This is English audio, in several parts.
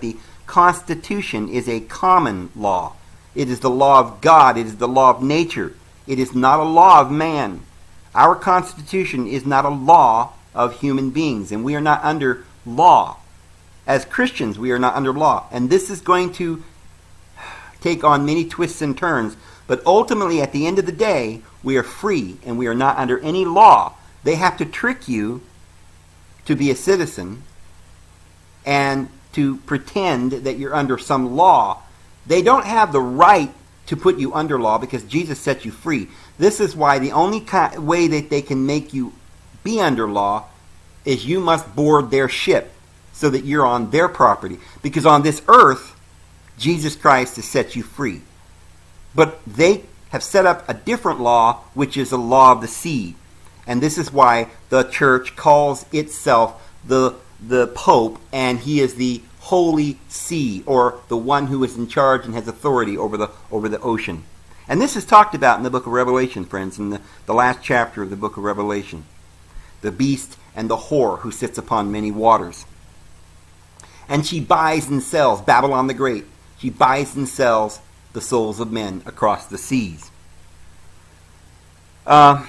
the Constitution is a common law. It is the law of God. It is the law of nature. It is not a law of man. Our Constitution is not a law of human beings, and we are not under law. As Christians, we are not under law. And this is going to take on many twists and turns, but ultimately, at the end of the day, we are free, and we are not under any law. They have to trick you to be a citizen and to pretend that you're under some law. They don't have the right to put you under law because Jesus set you free. This is why the only way that they can make you be under law is you must board their ship so that you're on their property. Because on this earth, Jesus Christ has set you free. But they have set up a different law, which is a law of the sea. And this is why the church calls itself the Pope, and he is the Holy See, or the one who is in charge and has authority over the ocean. And this is talked about in the book of Revelation, friends, in the last chapter of the book of Revelation. The beast and the whore who sits upon many waters. And she buys and sells, Babylon the Great. She buys and sells the souls of men across the seas. So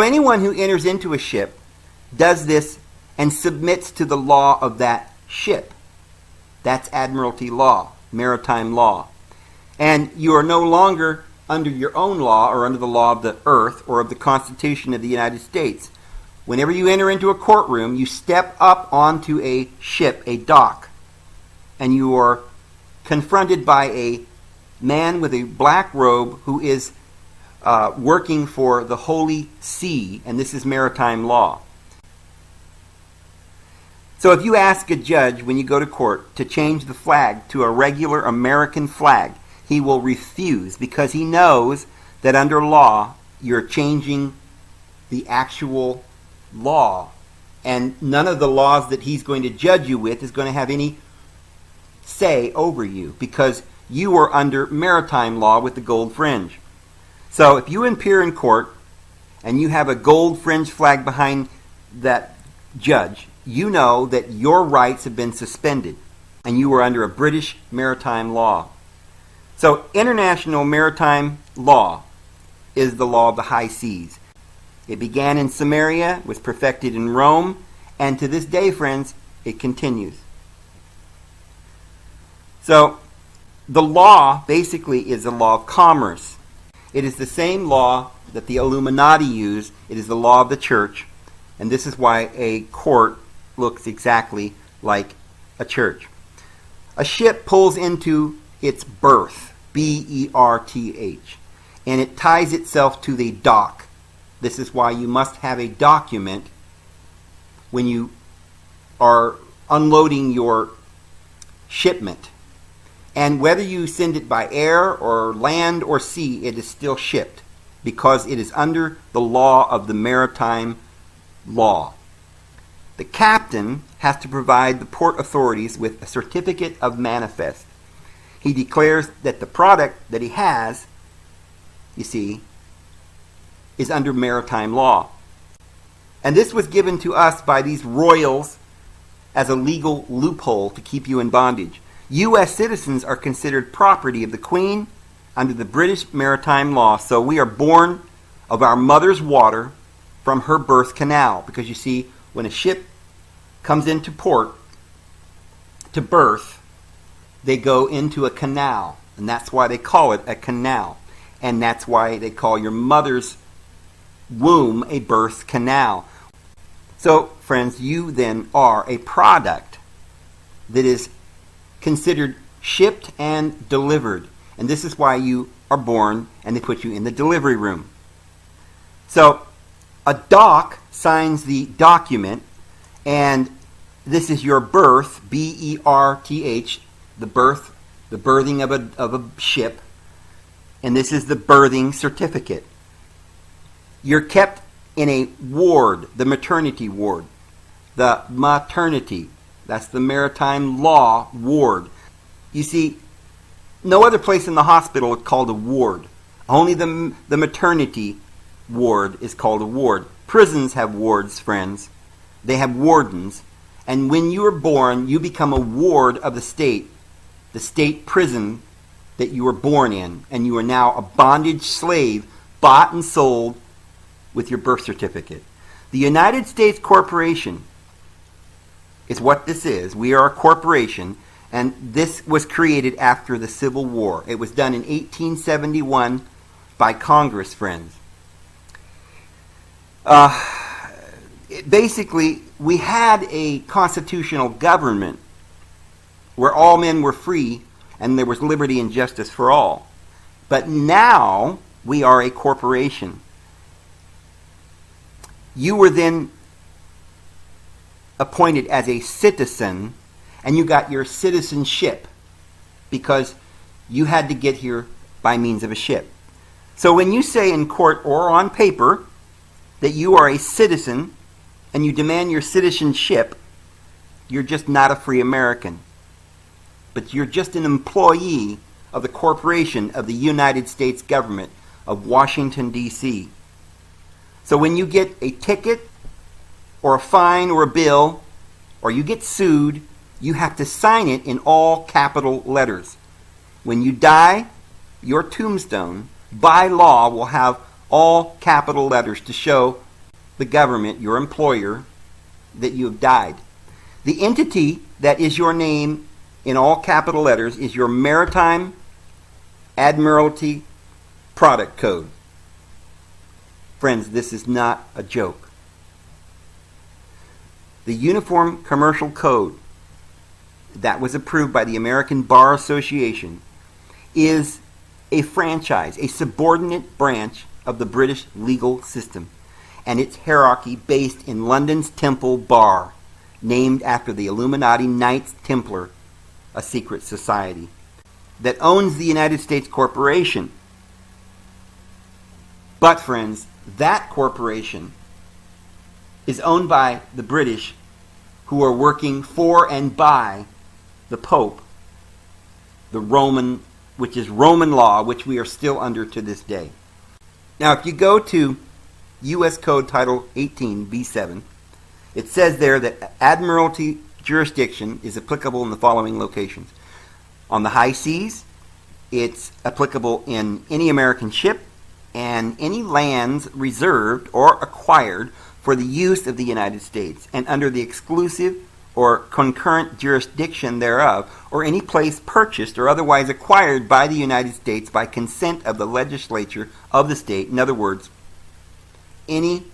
anyone who enters into a ship does this and submits to the law of that ship. That's admiralty law, maritime law. And you are no longer under your own law or under the law of the earth or of the Constitution of the United States. Whenever you enter into a courtroom, you step up onto a ship, a dock, and you are confronted by a man with a black robe who is working for the Holy See, and this is maritime law. So if you ask a judge when you go to court to change the flag to a regular American flag, he will refuse because he knows that under law you're changing the actual law, and none of the laws that he's going to judge you with is going to have any say over you because you are under maritime law with the gold fringe. So if you appear in court and you have a gold fringe flag behind that judge, you know that your rights have been suspended and you are under a British maritime law. So international maritime law is the law of the high seas. It began in Samaria, was perfected in Rome, and to this day, friends, it continues. So the law basically is the law of commerce. It is the same law that the Illuminati use. It is the law of the church, and this is why a court looks exactly like a church. A ship pulls into its berth, B-E-R-T-H, and it ties itself to the dock. This is why you must have a document when you are unloading your shipment. And whether you send it by air or land or sea, it is still shipped because it is under the law of the maritime law. The captain has to provide the port authorities with a certificate of manifest. He declares that the product that he has, you see, is under maritime law. And this was given to us by these royals as a legal loophole to keep you in bondage. U.S. citizens are considered property of the Queen under the British maritime law. So we are born of our mother's water from her birth canal. Because you see, when a ship comes into port to berth, they go into a canal. And that's why they call it a canal. And that's why they call your mother's womb a birth canal. So, friends, you then are a product that is considered shipped and delivered. And this is why you are born and they put you in the delivery room. So, a dock signs the document, and this is your birth, B-E-R-T-H, the birth, the birthing of a ship, and this is the birthing certificate. You're kept in a ward, the maternity ward. The maternity, that's the maritime law ward. You see, no other place in the hospital is called a ward. Only the maternity ward is called a ward. Prisons have wards, friends. They have wardens. And when you are born, you become a ward of the state prison that you were born in, and you are now a bondage slave bought and sold with your birth certificate. The United States Corporation is what this is. We are a corporation, and this was created after the Civil War. It was done in 1871 by Congress, friends. Basically, we had a constitutional government where all men were free and there was liberty and justice for all. But now we are a corporation. You were then appointed as a citizen, and you got your citizenship because you had to get here by means of a ship. So when you say in court or on paper that you are a citizen and you demand your citizenship, you're just not a free American. But you're just an employee of the corporation of the United States government of Washington, D.C. So when you get a ticket or a fine or a bill, or you get sued, you have to sign it in all capital letters. When you die, your tombstone, by law, will have all capital letters to show the government, your employer, that you have died. The entity that is your name in all capital letters is your Maritime Admiralty Product Code. Friends, this is not a joke. The Uniform Commercial Code that was approved by the American Bar Association is a franchise, a subordinate branch of the British legal system, and its hierarchy based in London's Temple Bar, named after the Illuminati Knights Templar, a secret society that owns the United States Corporation. But friends, that corporation is owned by the British, who are working for and by the Pope, the Roman, which is Roman law, which we are still under to this day. Now, if you go to U.S. Code Title 18, B7, it says there that Admiralty jurisdiction is applicable in the following locations. On the high seas, it's applicable in any American ship and any lands reserved or acquired for the use of the United States, and under the exclusive or concurrent jurisdiction thereof, or any place purchased or otherwise acquired by the United States by consent of the legislature of the state. In other words, any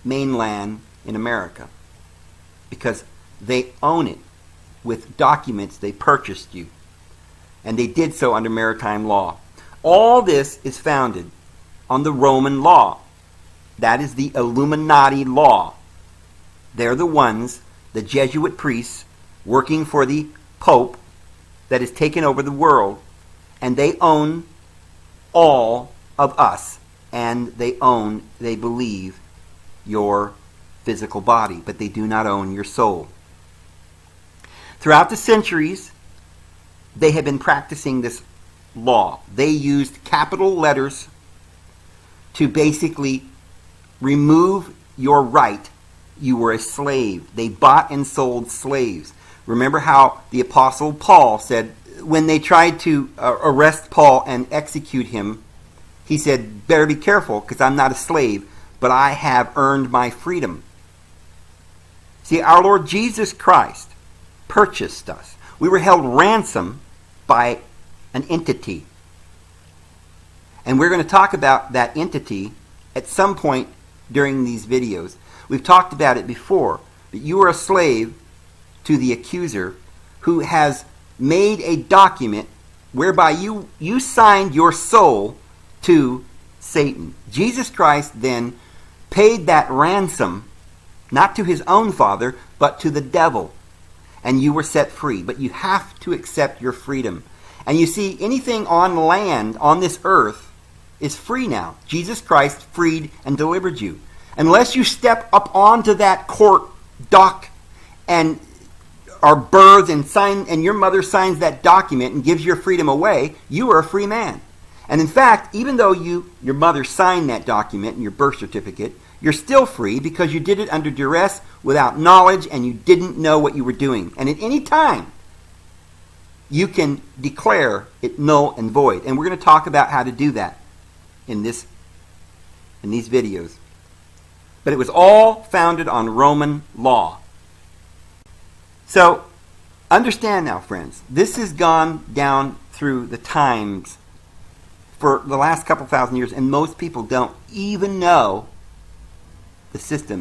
mainland in America, because they own it with documents they purchased you, and they did so under maritime law. All this is founded on the Roman law. That is the Illuminati law. They're the ones, the Jesuit priests, working for the Pope that has taken over the world, and they own all of us, and they believe, your physical body, but they do not own your soul. Throughout the centuries, they have been practicing this law. They used capital letters to basically remove your right. You were a slave. They bought and sold slaves. Remember how the Apostle Paul said, when they tried to arrest Paul and execute him, he said, better be careful, because I'm not a slave, but I have earned my freedom. See, our Lord Jesus Christ purchased us. We were held ransom by an entity. And we're going to talk about that entity at some point during these videos. We've talked about it before, but you are a slave to the accuser, who has made a document whereby you signed your soul to Satan. Jesus Christ then paid that ransom, not to his own father, but to the devil. And you were set free. But you have to accept your freedom. And you see, anything on land, on this earth, is free now. Jesus Christ freed and delivered you. Unless you step up onto that court dock and are birthed and sign, and your mother signs that document and gives your freedom away, you are a free man. And in fact, even though your mother signed that document in your birth certificate, you're still free because you did it under duress, without knowledge, and you didn't know what you were doing. And at any time, you can declare it null and void. And we're going to talk about how to do that in these videos. But it was all founded on Roman law. So, understand now, friends, this has gone down through the times for the last couple thousand years, and most people don't even know the system.